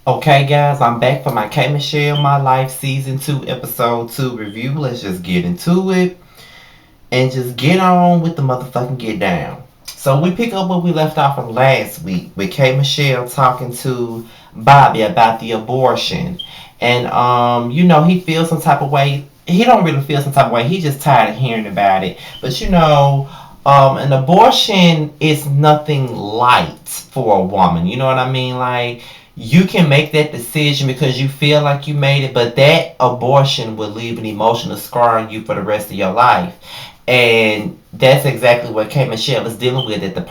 Okay, guys, I'm back for my K Michelle My Life Season 2, Episode 2 review. Let's just get into it and just get on with the motherfucking get down. So, we pick up where we left off from last week with K Michelle talking to Bobby about the abortion. And, he feels some type of way. He don't really feel some type of way. He just tired of hearing about it. But, an abortion is nothing light for a woman. You know what I mean? Like, you can make that decision because you feel like you made it, but that abortion will leave an emotional scar on you for the rest of your life. And that's exactly what K Michelle is dealing with at the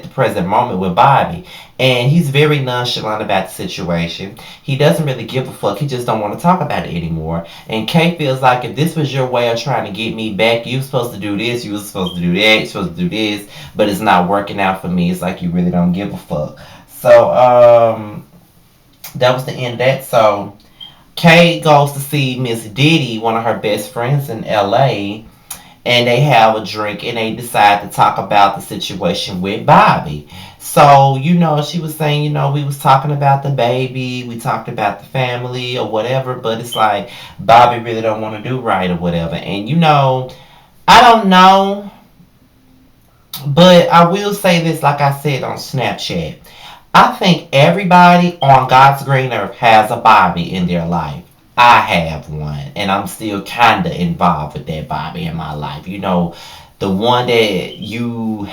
present moment with Bobby. And he's very nonchalant about the situation. He doesn't really give a fuck. He just don't want to talk about it anymore. And Kay feels like if this was your way of trying to get me back, you were supposed to do this, you were supposed to do that, you're supposed to do this, but it's not working out for me. It's like you really don't give a fuck. So, that was the end of that. So, Kay goes to see Miss Diddy, one of her best friends in LA, and they have a drink and they decide to talk about the situation with Bobby. So, she was saying, we was talking about the baby, we talked about the family or whatever, but it's like Bobby really don't want to do right or whatever. And I don't know, but I will say this like I said on Snapchat. I think everybody on God's green earth has a Bobby in their life. I have one, and I'm still kind of involved with that Bobby in my life. The one that you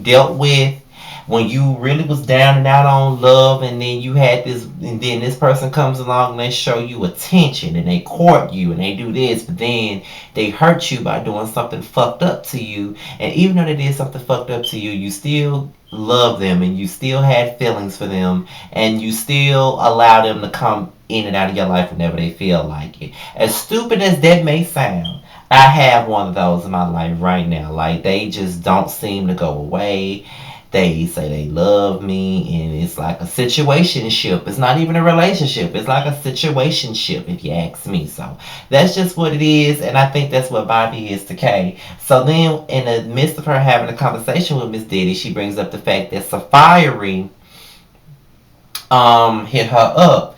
dealt with when you really was down and out on love, and then and then this person comes along and they show you attention, and they court you, and they do this, but then they hurt you by doing something fucked up to you. And even though they did something fucked up to you, you still love them, and you still had feelings for them, and you still allow them to come in and out of your life whenever they feel like it. As stupid as that may sound, I have one of those in my life right now. Like, they just don't seem to go away. They say they love me, and it's like a situationship. It's not even a relationship. It's like a situationship, if you ask me. So that's just what it is, and I think that's what Bobby is to Kay. So then, in the midst of her having a conversation with Miss Diddy, she brings up the fact that Safari hit her up.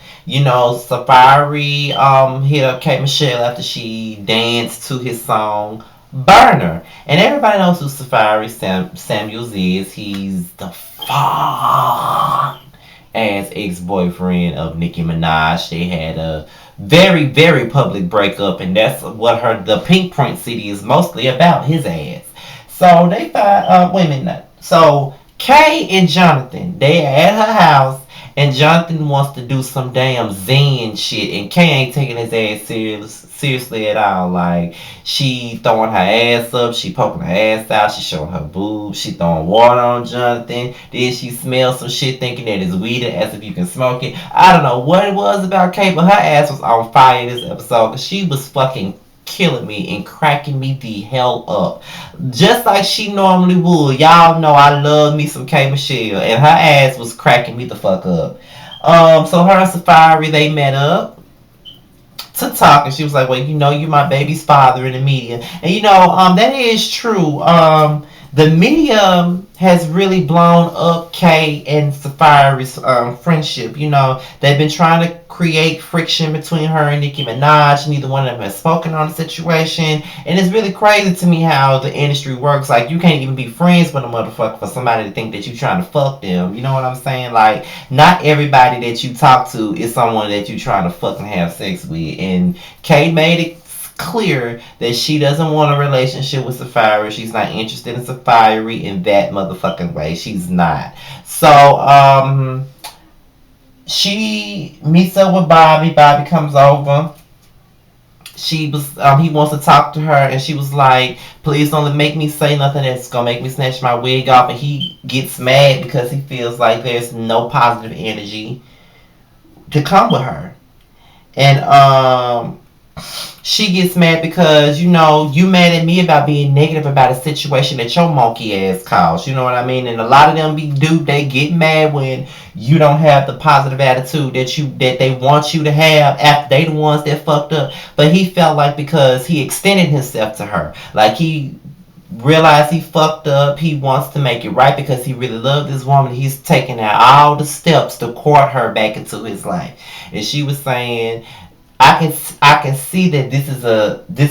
Safari hit up K Michelle after she danced to his song Burner. And everybody knows who Samuels is. He's the fine ass ex-boyfriend of Nicki Minaj. They had a very, very public breakup, and that's what the Pink Print CD is mostly about, his ass. So they find wait a minute. So Kay and Jonathan, they are at her house, and Jonathan wants to do some damn Zen shit, and Kay ain't taking his ass seriously at all. Like, she throwing her ass up, she poking her ass out, she showing her boobs, she throwing water on Jonathan. Then she smells some shit thinking that it's weed, as if you can smoke it. I don't know what it was about Kay, but her ass was on fire this episode, because she was fucking killing me and cracking me the hell up. Just like she normally would. Y'all know I love me some K Michelle, and her ass was cracking me the fuck up. So her and Safari, they met up to talk, and she was like, well, you my baby's father in the media. And that is true. The media has really blown up Kay and Safari's friendship. They've been trying to create friction between her and Nicki Minaj. Neither one of them has spoken on the situation. And it's really crazy to me how the industry works. Like, you can't even be friends with a motherfucker for somebody to think that you're trying to fuck them. You know what I'm saying? Like, not everybody that you talk to is someone that you're trying to fucking have sex with. And Kay made it clear that she doesn't want a relationship with Safari. She's not interested in Safari in that motherfucking way. She's not. So, she meets up with Bobby. Bobby comes over. He wants to talk to her, and she was like, please don't make me say nothing that's gonna make me snatch my wig off. And he gets mad because he feels like there's no positive energy to come with her. And she gets mad because you mad at me about being negative about a situation that your monkey ass caused. You know what I mean? And a lot of them they get mad when you don't have the positive attitude that they want you to have after they the ones that fucked up. But he felt like because he extended himself to her, like he realize he fucked up. He wants to make it right because he really loved this woman. He's taking out all the steps to court her back into his life. And she was saying, I can see that this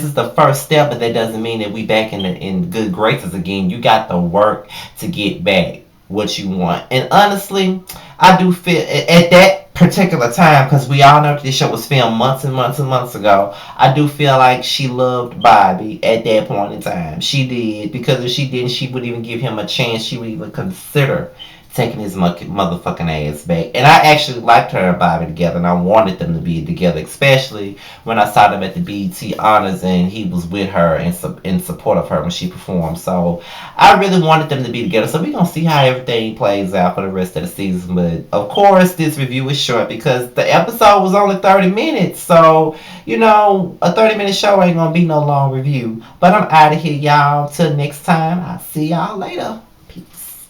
is the first step, but that doesn't mean that we back in good graces again. You got to work to get back what you want. And honestly, I do feel at that particular time, because we all know that this show was filmed months and months and months ago. I do feel like she loved Bobby at that point in time. She did, because if she didn't, she wouldn't even give him a chance. She would even consider taking his motherfucking ass back. And I actually liked her and Bobby together, and I wanted them to be together, especially when I saw them at the BET Honors and he was with her and in support of her when she performed. So I really wanted them to be together. So we're gonna see how everything plays out for the rest of the season. But of course, this review is short because the episode was only 30 minutes. So a 30-minute show ain't gonna be no long review. But I'm out of here, y'all. Till next time, I'll see y'all later. Peace.